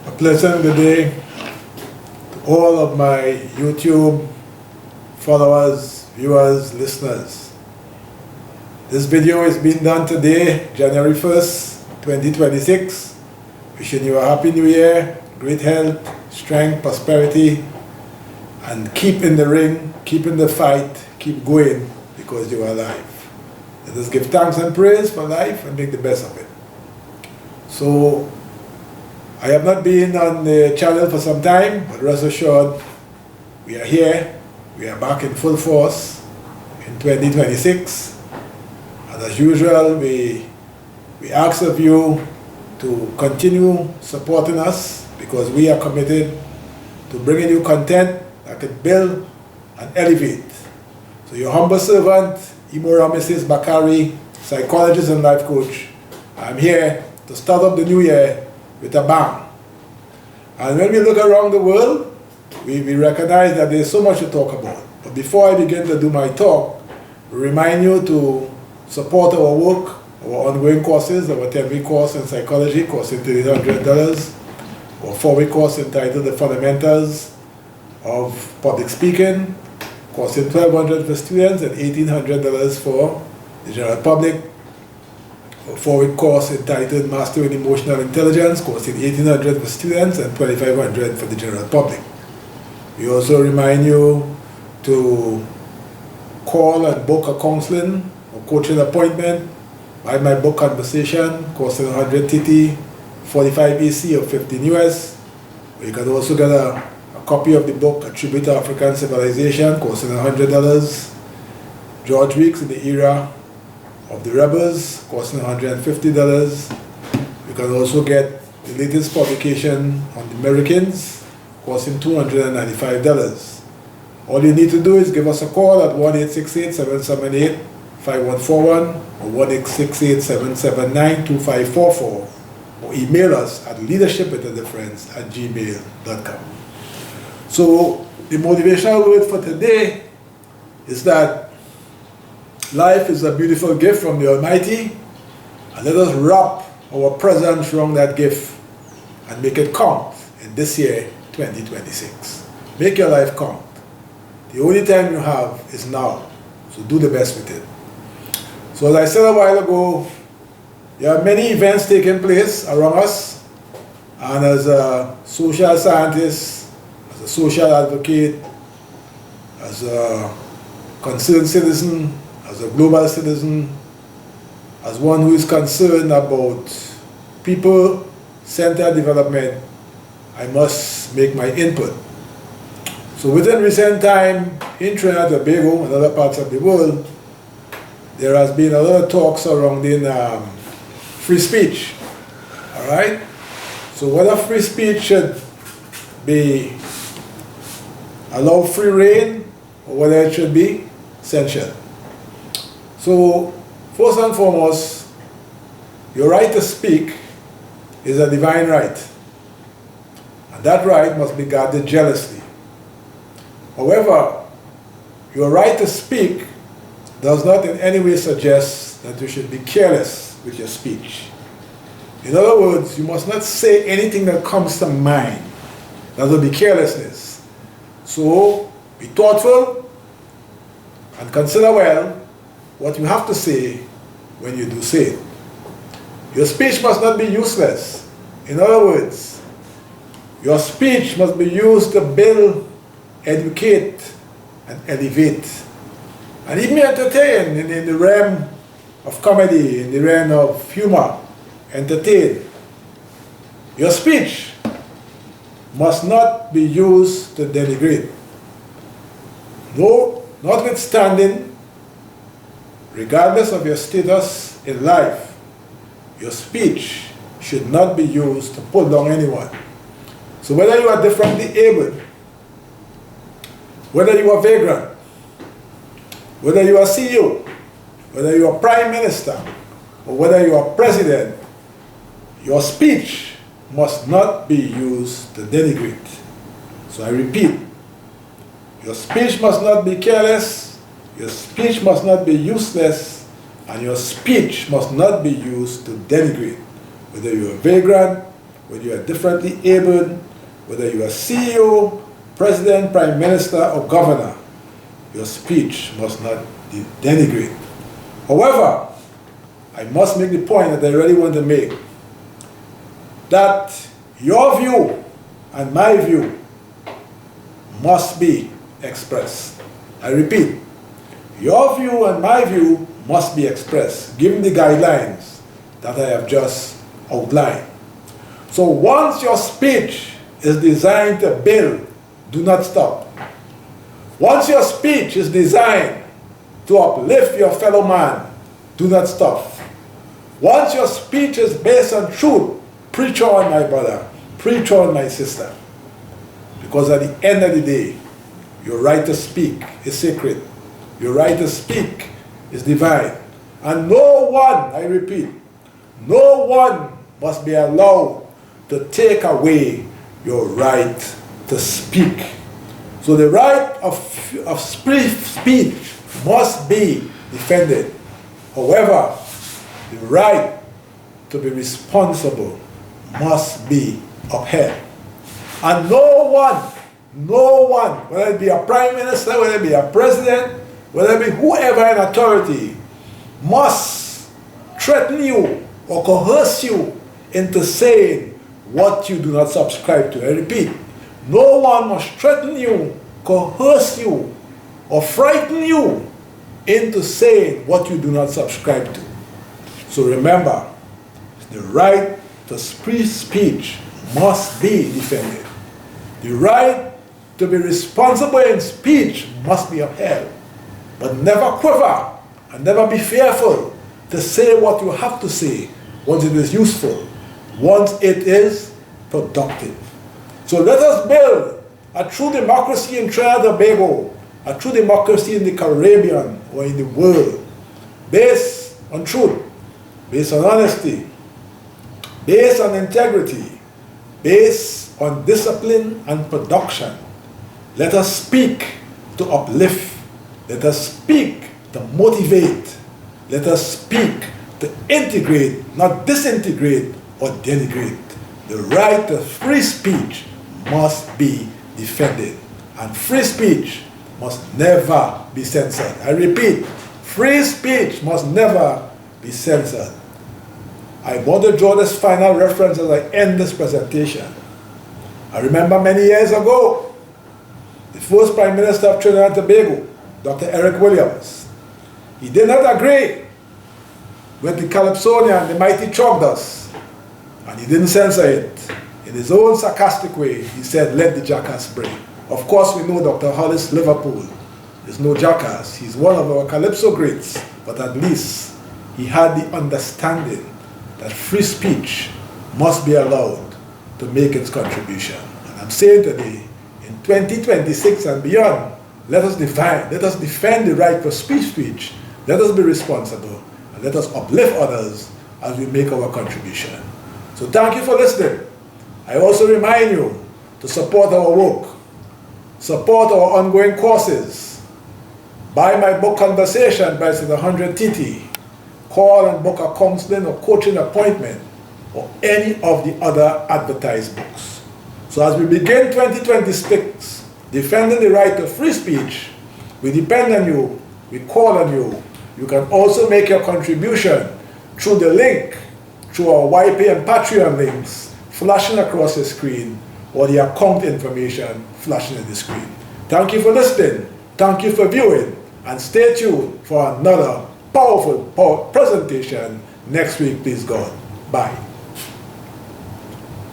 A pleasant good day to all of my YouTube followers, viewers, listeners. This video is being done today, January 1st, 2026. Wishing you a happy new year, great health, strength, prosperity, and keep in the ring, keep in the fight, keep going because you are alive. Let us give thanks and praise for life and make the best of it. So, I have not been on the channel for some time, but rest assured, we are here, we are back in full force in 2026. And as usual, we ask of you to continue supporting us because we are committed to bringing you content that can build and elevate. So your humble servant, Imo Rameses Bakari, psychologist and life coach, I'm here to start up the new year with a bang. And when we look around the world, we recognize that there's so much to talk about. But before I begin to do my talk, we remind you to support our work, our ongoing courses, our 10-week course in psychology costing $300, our 4-week course entitled The Fundamentals of Public Speaking, costing $1,200 for students and $1,800 for the general public. A 4-week course entitled Mastering Emotional Intelligence, costing $1,800 for students and $2,500 for the general public. We also remind you to call and book a counseling or coaching appointment. Buy my book Conversation, costing 100 TT, 45 EC or 15 US. You can also get a copy of the book A Tribute to African Civilization, costing $100. George Weeks in the Era of the Rebels, costing $150. You can also get the latest publication on the Americans, costing $295. All you need to do is give us a call at 1-868-778-5141 or 1-868-779-2544 or email us at leadershipwithadifference@gmail.com. So the motivational word for today is that life is a beautiful gift from the Almighty, and let us wrap our presence around that gift and make it count in this year, 2026. Make your life count. The only time you have is now, so do the best with it. So as I said a while ago, there are many events taking place around us, and as a social scientist, as a social advocate, as a concerned citizen, as a global citizen, as one who is concerned about people-centered development, I must make my input. So within recent time, in Trinidad and Tobago and other parts of the world, there has been a lot of talk surrounding free speech. All right? So whether free speech should be allowed free reign or whether it should be censored. So, first and foremost, your right to speak is a divine right, and that right must be guarded jealously. However, your right to speak does not in any way suggest that you should be careless with your speech. In other words, you must not say anything that comes to mind. That will be carelessness. So, be thoughtful and consider well what you have to say when you do say it. Your speech must not be useless. In other words, your speech must be used to build, educate, and elevate. And even entertain in the realm of comedy, in the realm of humor, entertain. Your speech must not be used to denigrate. No, notwithstanding, regardless of your status in life, your speech should not be used to pull down anyone. So whether you are differently abled, whether you are vagrant, whether you are CEO, whether you are Prime Minister, or whether you are President, your speech must not be used to denigrate. So I repeat, your speech must not be careless, your speech must not be useless, and your speech must not be used to denigrate. Whether you're a vagrant, whether you are differently abled, whether you are CEO, president, prime minister, or governor, your speech must not denigrate. However, I must make the point that I really want to make, that your view and my view must be expressed. I repeat, your view and my view must be expressed, given the guidelines that I have just outlined. So once your speech is designed to build, do not stop. Once your speech is designed to uplift your fellow man, do not stop. Once your speech is based on truth, preach on, my brother, preach on, my sister. Because at the end of the day, your right to speak is sacred. Your right to speak is divine. And no one, I repeat, no one must be allowed to take away your right to speak. So the right of speech must be defended. However, the right to be responsible must be upheld. And no one, whether it be a prime minister, whether it be a president, whether it be whoever in authority, must threaten you or coerce you into saying what you do not subscribe to. I repeat, no one must threaten you, coerce you, or frighten you into saying what you do not subscribe to. So remember, the right to free speech must be defended. The right to be responsible in speech must be upheld. But never quiver and never be fearful to say what you have to say once it is useful, once it is productive. So let us build a true democracy in Trinidad and Tobago, a true democracy in the Caribbean or in the world, based on truth, based on honesty, based on integrity, based on discipline and production. Let us speak to uplift. Let us speak to motivate. Let us speak to integrate, not disintegrate or denigrate. The right to free speech must be defended. And free speech must never be censored. I repeat, free speech must never be censored. I want to draw this final reference as I end this presentation. I remember many years ago, the first Prime Minister of Trinidad and Tobago, Dr. Eric Williams, he did not agree with the Calypsonian, the mighty Trogdus, and he didn't censor it. In his own sarcastic way, he said, let the jackass bray. Of course, we know Dr. Hollis Liverpool is no jackass. He's one of our Calypso greats, but at least he had the understanding that free speech must be allowed to make its contribution. And I'm saying today, in 2026 and beyond, let us defend the right for speech, let us be responsible, and let us uplift others as we make our contribution. So thank you for listening. I also remind you to support our work, support our ongoing courses, buy my book Conversation by the 100 TT, call and book a counseling or coaching appointment, or any of the other advertised books. So as we begin 2026, defending the right to free speech, we depend on you, we call on you. You can also make your contribution through the link, through our YP and Patreon links, flashing across the screen, or the account information flashing on the screen. Thank you for listening, thank you for viewing, and stay tuned for another powerful presentation next week, please God. Bye.